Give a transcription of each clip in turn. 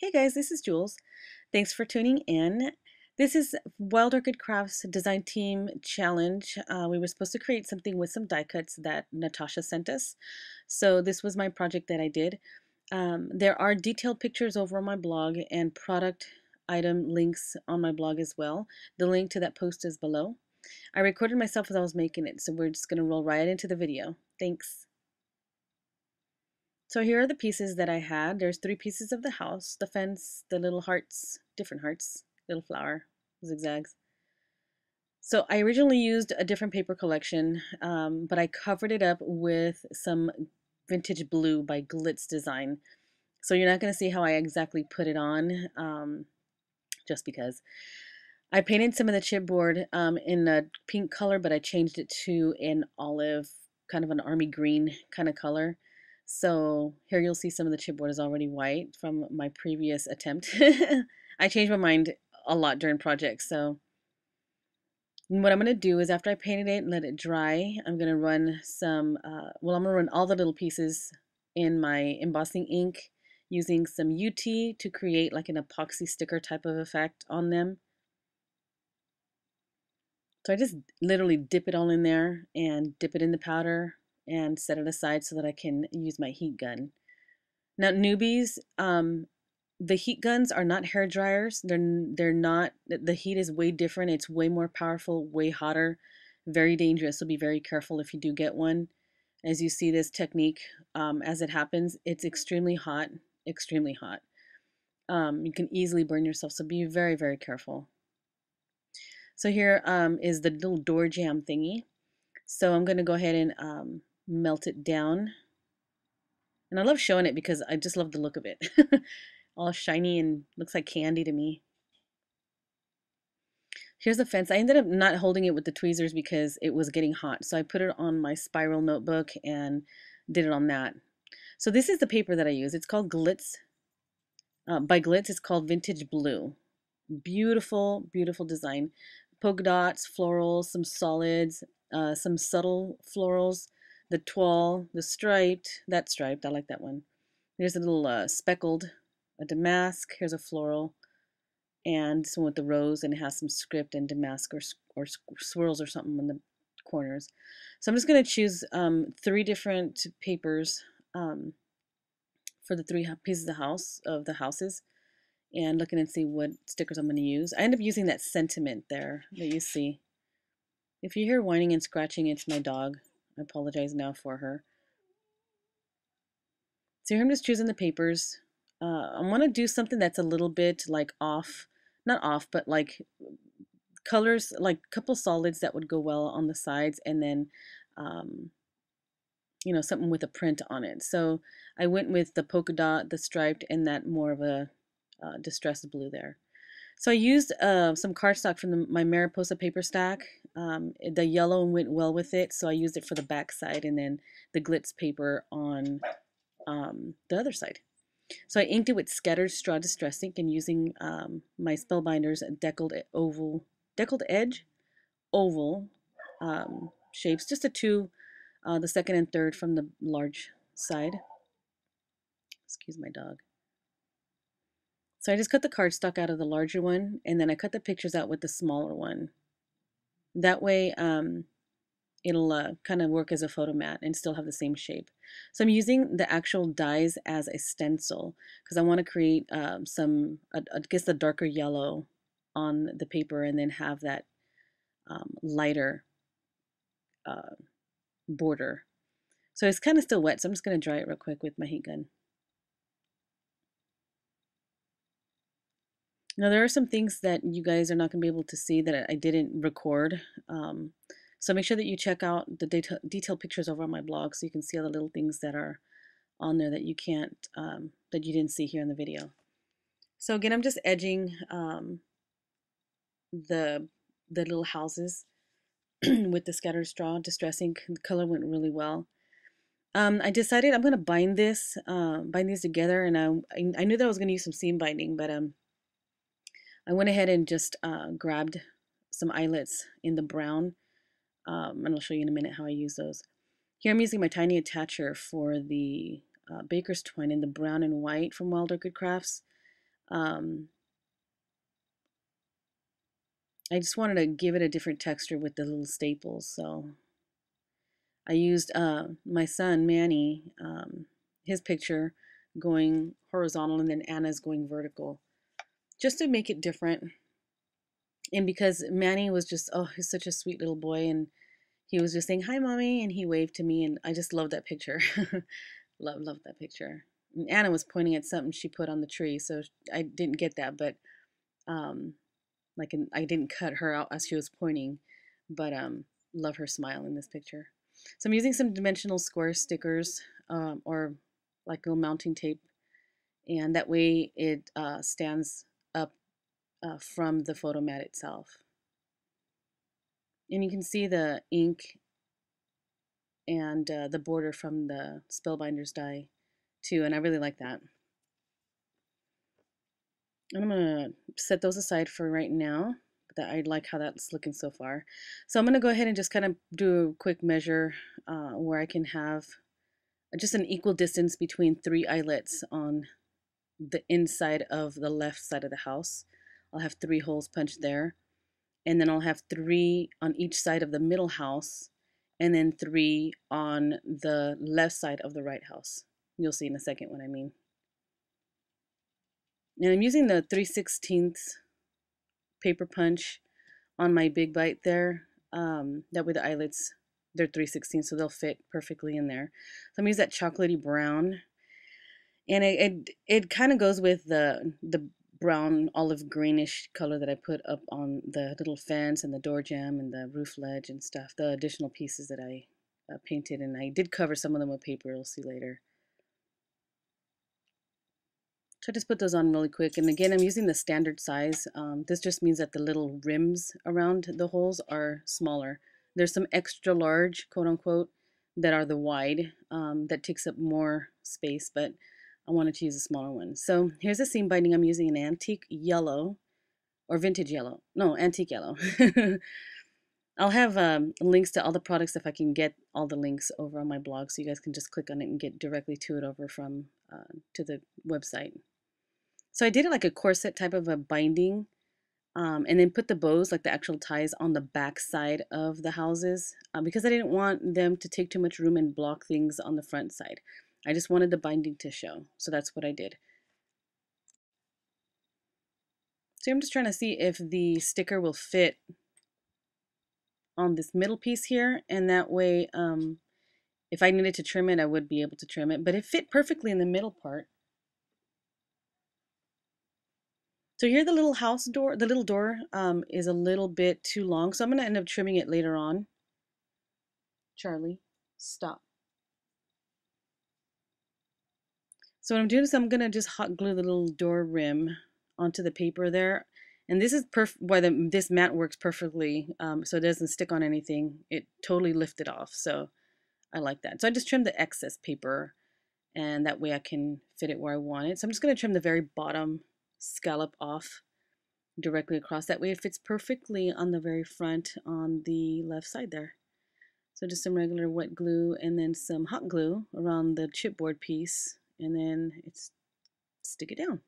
Hey guys, this is Jules. Thanks for tuning in. This is Wild Orchid Crafts Design Team Challenge. We were supposed to create something with some die cuts that Natasha sent us. So this was my project that I did. There are detailed pictures over on my blog and product item links on my blog as well. The link to that post is below. I recorded myself as I was making it, so we're just going to roll right into the video. Thanks. So here are the pieces that I had. There's three pieces of the house, the fence, the little hearts, different hearts, little flower, zigzags. So I originally used a different paper collection, but I covered it up with some vintage blue by Glitz Design. So you're not going to see how I exactly put it on, just because. I painted some of the chipboard in a pink color, but I changed it to an olive, kind of an army green kind of color. So here you'll see some of the chipboard is already white from my previous attempt. I changed my mind a lot during projects. So what I'm going to do is after I painted it and let it dry, I'm going to run some, I'm going to run all the little pieces in my embossing ink using some UT to create like an epoxy sticker type of effect on them. So I just literally dip it all in there and dip it in the powder and set it aside so that I can use my heat gun. Now newbies, the heat guns are not hair dryers. They're not, the heat is way different. It's way more powerful, way hotter, very dangerous. So be very careful if you do get one. As you see this technique, as it happens, it's extremely hot, extremely hot. You can easily burn yourself, so be very, very careful. So here is the little door jamb thingy. So I'm going to go ahead and melt it down. And I love showing it because I just love the look of it. All shiny and looks like candy to me. Here's the fence. I ended up not holding it with the tweezers because it was getting hot. So I put it on my spiral notebook and did it on that. So this is the paper that I use. It's called Glitz. By Glitz, it's called Vintage Blue. Beautiful, beautiful design. Polka dots, florals, some solids, some subtle florals, the toile, the striped, that striped, I like that one. There's a little speckled, a damask, here's a floral, and this one with the rose, and it has some script and damask or swirls or something in the corners. So I'm just going to choose three different papers for the three pieces of the houses and looking and see what stickers I'm going to use. I end up using that sentiment there that you see. If you hear whining and scratching, it's my dog. I apologize now for her. So here I'm just choosing the papers. I want to do something that's a little bit like off, not off, but like colors, like a couple solids that would go well on the sides, and then something with a print on it. So I went with the polka dot, the striped, and that more of a distressed blue there. So I used some cardstock from my Mariposa paper stack. The yellow went well with it, so I used it for the back side, and then the glitz paper on the other side. So I inked it with scattered straw distress ink and using my Spellbinders deckled edge oval shapes, just the second and third from the large side. Excuse my dog. So I just cut the cardstock out of the larger one, and then I cut the pictures out with the smaller one. That way, it'll kind of work as a photo mat and still have the same shape. So I'm using the actual dies as a stencil because I want to create I guess the darker yellow on the paper and then have that lighter border. So it's kind of still wet, so I'm just going to dry it real quick with my heat gun. Now there are some things that you guys are not going to be able to see that I didn't record. So make sure that you check out the detailed pictures over on my blog so you can see all the little things that are on there that you can't, that you didn't see here in the video. So again, I'm just edging the little houses with the scattered straw distress ink. The color went really well. I decided I'm going to bind these together, and I knew that I was going to use some seam binding, but I went ahead and just grabbed some eyelets in the brown, and I'll show you in a minute how I use those. Here I'm using my tiny attacher for the baker's twine in the brown and white from Wild Orchid Crafts. Um, I just wanted to give it a different texture with the little staples. So I used my son, Manny, his picture going horizontal and then Anna's going vertical just to make it different. And because Manny was just, oh, he's such a sweet little boy. And he was just saying, hi, mommy. And he waved to me. And I just love that picture. Love that picture. And Anna was pointing at something she put on the tree. So I didn't get that. But um, I didn't cut her out as she was pointing. But love her smile in this picture. So I'm using some dimensional square stickers or like little mounting tape. And that way it stands up from the photo mat itself. And you can see the ink and the border from the Spellbinders die too, and I really like that. And I'm gonna set those aside for right now. That I like how that's looking so far. So I'm gonna go ahead and just kind of do a quick measure where I can have just an equal distance between 3 eyelets on the inside of the left side of the house. I'll have 3 holes punched there, and then I'll have 3 on each side of the middle house, and then 3 on the left side of the right house. You'll see in a second what I mean. And I'm using the 3/16 paper punch on my big bite there. That way the eyelets, they're 3/16, so they'll fit perfectly in there. So I'm gonna use that chocolatey brown, and it kind of goes with the brown olive greenish color that I put up on the little fence and the door jamb and the roof ledge and stuff. The additional pieces that I painted, and I did cover some of them with paper. You'll see later. So I just put those on really quick. And again, I'm using the standard size. This just means that the little rims around the holes are smaller. There's some extra large, quote unquote, that are the wide, that takes up more space, but I wanted to use a smaller one. So here's a seam binding. I'm using an antique yellow or vintage yellow. No, antique yellow. I'll have links to all the products if I can get all the links over on my blog, so you guys can just click on it and get directly to it over from to the website. So I did it like a corset type of a binding, and then put the bows, like the actual ties, on the back side of the houses because I didn't want them to take too much room and block things on the front side. I just wanted the binding to show, so that's what I did. So I'm just trying to see if the sticker will fit on this middle piece here, and that way if I needed to trim it, I would be able to trim it, but it fit perfectly in the middle part. So here the little house door, the little door is a little bit too long, so I'm going to end up trimming it later on. Charlie, stop. So what I'm doing is I'm going to just hot glue the little door rim onto the paper there. And this is why this mat works perfectly, so it doesn't stick on anything. It totally lifted off, so I like that. So I just trimmed the excess paper, and that way I can fit it where I want it. So I'm just going to trim the very bottom scallop off directly across. That way it fits perfectly on the very front on the left side there. So just some regular wet glue and then some hot glue around the chipboard piece, and then stick it down.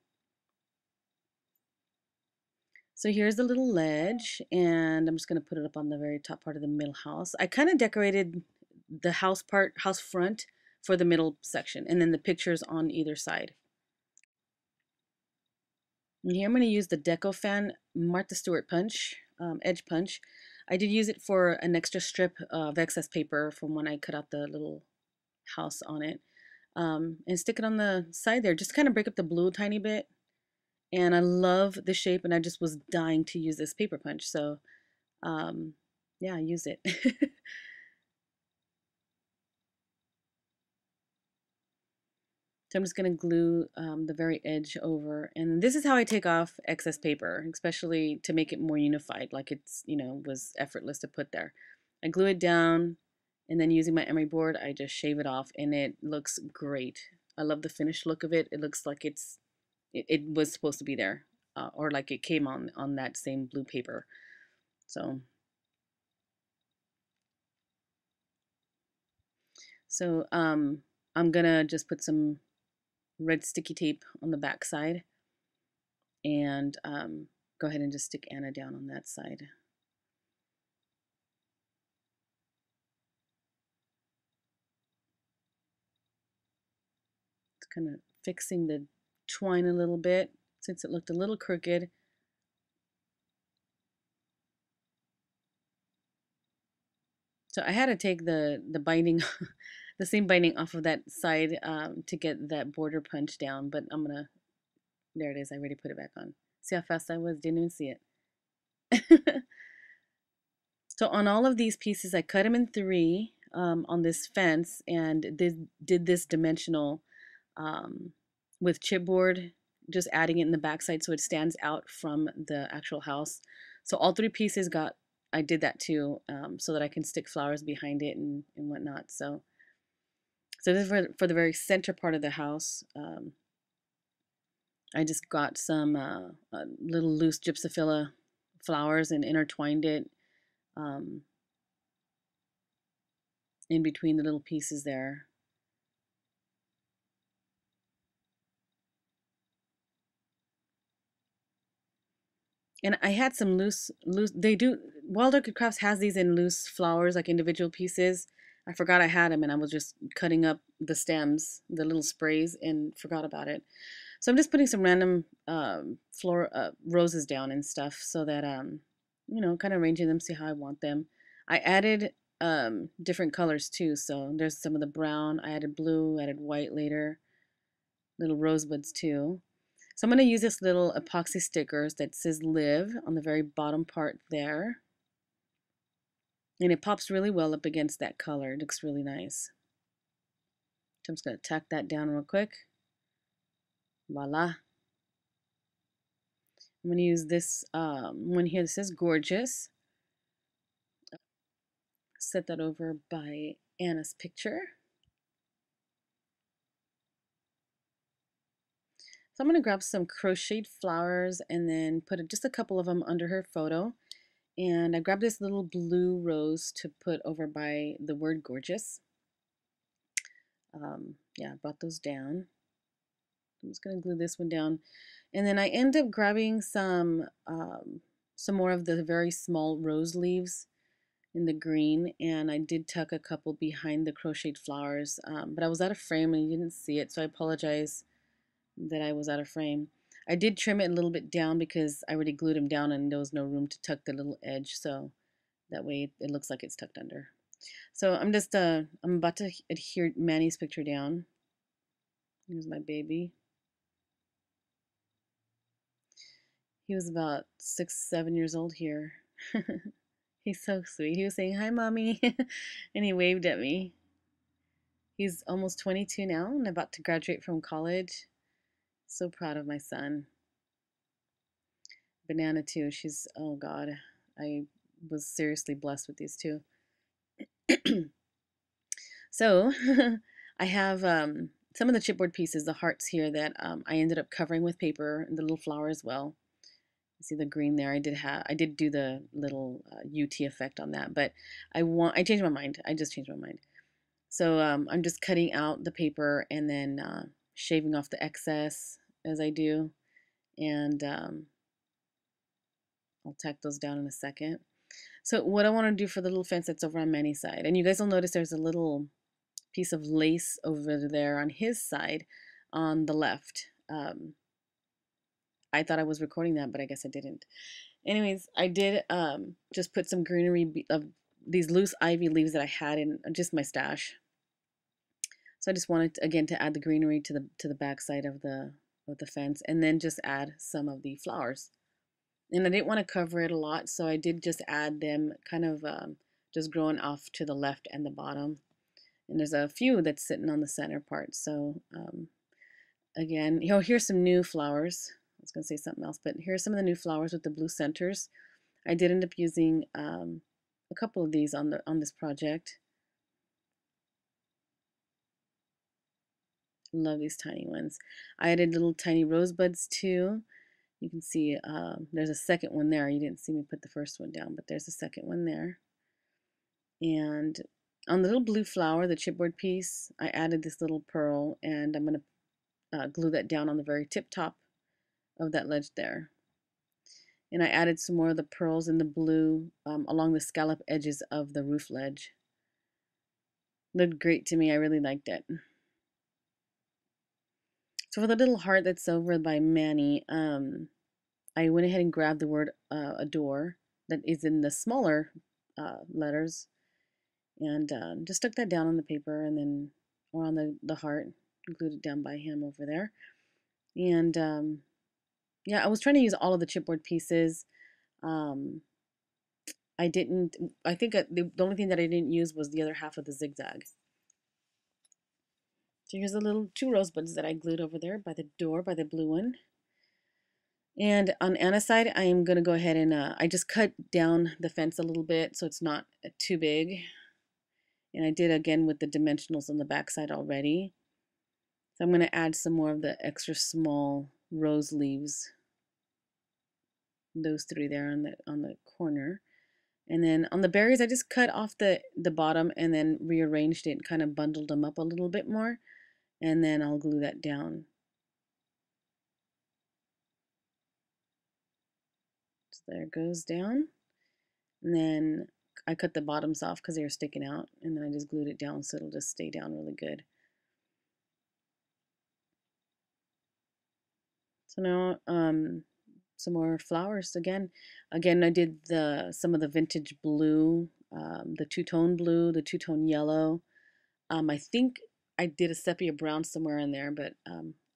So here's the little ledge, and I'm just going to put it up on the very top part of the middle house. I kind of decorated the house front for the middle section, and then the pictures on either side. And here I'm going to use the Deco Fan Martha Stewart punch, edge punch. I did use it for an extra strip of excess paper from when I cut out the little house on it. And stick it on the side there. Just kind of break up the blue a tiny bit. And I love the shape, and I just was dying to use this paper punch. So, yeah, use it. So I'm just going to glue the very edge over. And this is how I take off excess paper, especially to make it more unified, like it's, was effortless to put there. I glue it down, and then using my emery board, I just shave it off, and it looks great. I love the finished look of it. It looks like it was supposed to be there, or like it came on that same blue paper. So I'm gonna just put some red sticky tape on the back side, and go ahead and just stick Anna down on that side. It's kind of fixing the twine a little bit since it looked a little crooked. So I had to take the binding, the seam binding off of that side to get that border punch down, but I'm gonna, there it is, I already put it back on. See how fast I was? Didn't even see it. So on all of these pieces, I cut them in three on this fence and did this dimensional um, with chipboard, just adding it in the backside so it stands out from the actual house. So all three pieces got, I did that too, so that I can stick flowers behind it and whatnot. So this is for the very center part of the house. I just got some little loose gypsophila flowers and intertwined it um, in between the little pieces there. And I had some loose. They do. Wild Orchid Crafts has these in loose flowers, like individual pieces. I forgot I had them, and I was just cutting up the stems, the little sprays, and forgot about it. So I'm just putting some random roses down and stuff, so that kind of arranging them, see how I want them. I added different colors too. So there's some of the brown. I added blue. Added white later. Little rosebuds too. So I'm going to use this little epoxy stickers that says live on the very bottom part there. And it pops really well up against that color. It looks really nice. So I'm just going to tack that down real quick. Voila. I'm going to use this one here that says gorgeous. Set that over by Anna's picture. So I'm going to grab some crocheted flowers and then put just a couple of them under her photo. And I grabbed this little blue rose to put over by the word gorgeous. Yeah, I brought those down. I'm just going to glue this one down. And then I end up grabbing some more of the very small rose leaves in the green. And I did tuck a couple behind the crocheted flowers. But I was out of frame and you didn't see it. So I apologize that I was out of frame. I did trim it a little bit down because I already glued them down and there was no room to tuck the little edge. So that way it looks like it's tucked under. So I'm just, I'm about to adhere Manny's picture down. Here's my baby. He was about 6, 7 years old here. He's so sweet. He was saying, "Hi, mommy," and he waved at me. He's almost 22 now and about to graduate from college. So proud of my son. Banana too. She's, oh God, I was seriously blessed with these two. So I have some of the chipboard pieces, the hearts here that I ended up covering with paper and the little flower as well. You see the green there. I did do the little UT effect on that, but I changed my mind. I just changed my mind. So I'm just cutting out the paper and then shaving off the excess as I do, and I'll tack those down in a second. So what I want to do for the little fence that's over on Manny's side, and you guys will notice there's a little piece of lace over there on his side on the left. I thought I was recording that, but I guess I didn't. Anyways, I did just put some greenery of these loose ivy leaves that I had in just my stash. So I just wanted to, again, to add the greenery to the back side of the fence, and then just add some of the flowers. And I didn't want to cover it a lot, so I did just add them kind of just growing off to the left and the bottom. And there's a few that's sitting on the center part. So again, here's some new flowers. I was going to say something else, but here's some of the new flowers with the blue centers. I did end up using a couple of these on this project. Love these tiny ones. I added little tiny rosebuds too. You can see there's a second one there. You didn't see me put the first one down, but there's a second one there. And on the little blue flower, the chipboard piece, I added this little pearl, and I'm going to glue that down on the very tip top of that ledge there. And I added some more of the pearls in the blue along the scallop edges of the roof ledge. Looked great to me. I really liked it. So for the little heart that's over by Manny, I went ahead and grabbed the word adore that is in the smaller letters and just stuck that down on the paper and then, or on the heart, glued it down by him over there. And yeah, I was trying to use all of the chipboard pieces. I didn't, I think the only thing that I didn't use was the other half of the zigzag. So here's the little 2 rosebuds that I glued over there by the door, by the blue one. And on Anna's side, I am going to go ahead and I just cut down the fence a little bit so it's not too big. And I did again with the dimensionals on the back side already. So I'm going to add some more of the extra small rose leaves. Those 3 there on the corner. And then on the berries, I just cut off the bottom and then rearranged it and kind of bundled them up a little bit more. And then I'll glue that down. So there it goes down. And then I cut the bottoms off because they were sticking out. And then I just glued it down so it'll just stay down really good. So now some more flowers again. Again, I did some of the vintage blue, the two-tone blue, the two-tone yellow. I think I did a sepia brown somewhere in there, but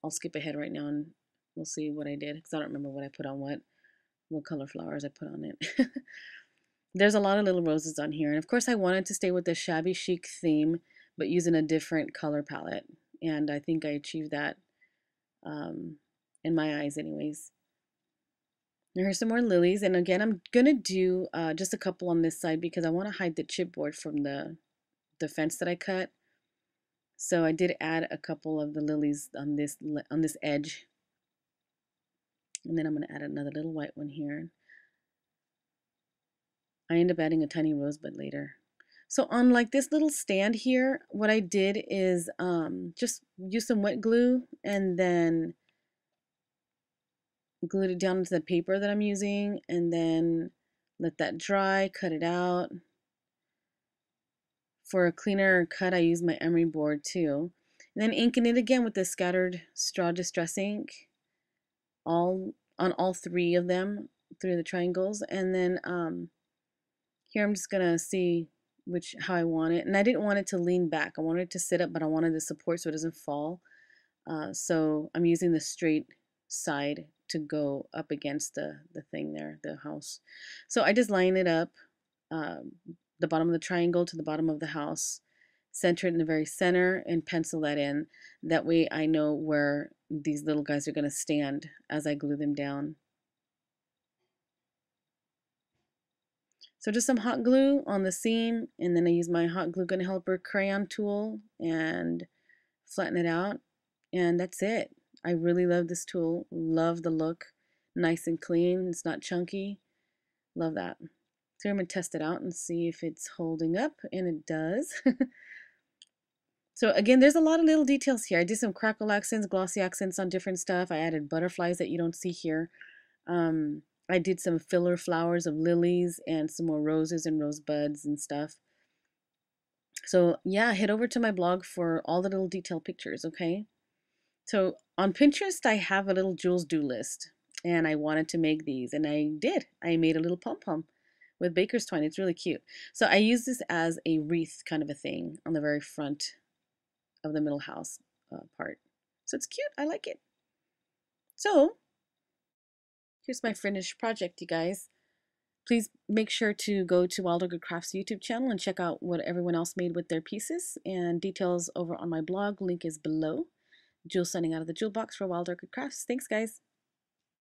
I'll skip ahead right now and we'll see what I did because I don't remember what I put on what color flowers I put on it. There's a lot of little roses on here, and of course I wanted to stay with the shabby chic theme, but using a different color palette, and I think I achieved that in my eyes, anyways. Here's some more lilies, and again, I'm gonna do just a couple on this side because I want to hide the chipboard from the fence that I cut. So I did add a couple of the lilies on this edge, and then I'm gonna add another little white one here. I end up adding a tiny rosebud later. So on like this little stand here, what I did is just use some wet glue and then glued it down into the paper that I'm using and then let that dry, cut it out. For a cleaner cut, I use my emery board too. And then inking it again with the scattered straw distress ink on all 3 of them, 3 of the triangles. And then here I'm just gonna see how I want it. And I didn't want it to lean back. I wanted it to sit up, but I wanted the support so it doesn't fall. So I'm using the straight side to go up against the thing there, the house. So I just line it up, the bottom of the triangle to the bottom of the house, center it in the very center, and pencil that in. That way I know where these little guys are going to stand as I glue them down. So just some hot glue on the seam, and then I use my Hot Glue Gun Helper crayon tool and flatten it out, and that's it. I really love this tool. Love the look. Nice and clean. It's not chunky. Love that. So I'm going to test it out and see if it's holding up, and it does. So again, there's a lot of little details here. I did some crackle accents, glossy accents on different stuff. I added butterflies that you don't see here. I did some filler flowers of lilies and some more roses and rosebuds and stuff. So yeah, head over to my blog for all the little detail pictures, okay? So on Pinterest, I have a little Jules do list, and I wanted to make these, and I did. I made a little pom-pom with baker's twine. It's really cute. So I use this as a wreath kind of a thing on the very front of the middle house part. So it's cute. I like it. So here's my finished project, you guys. Please make sure to go to Wild Orchid Crafts YouTube channel and check out what everyone else made with their pieces, and details over on my blog. Link is below. Jule signing out of the Jule box for Wild Orchid Crafts. Thanks, guys.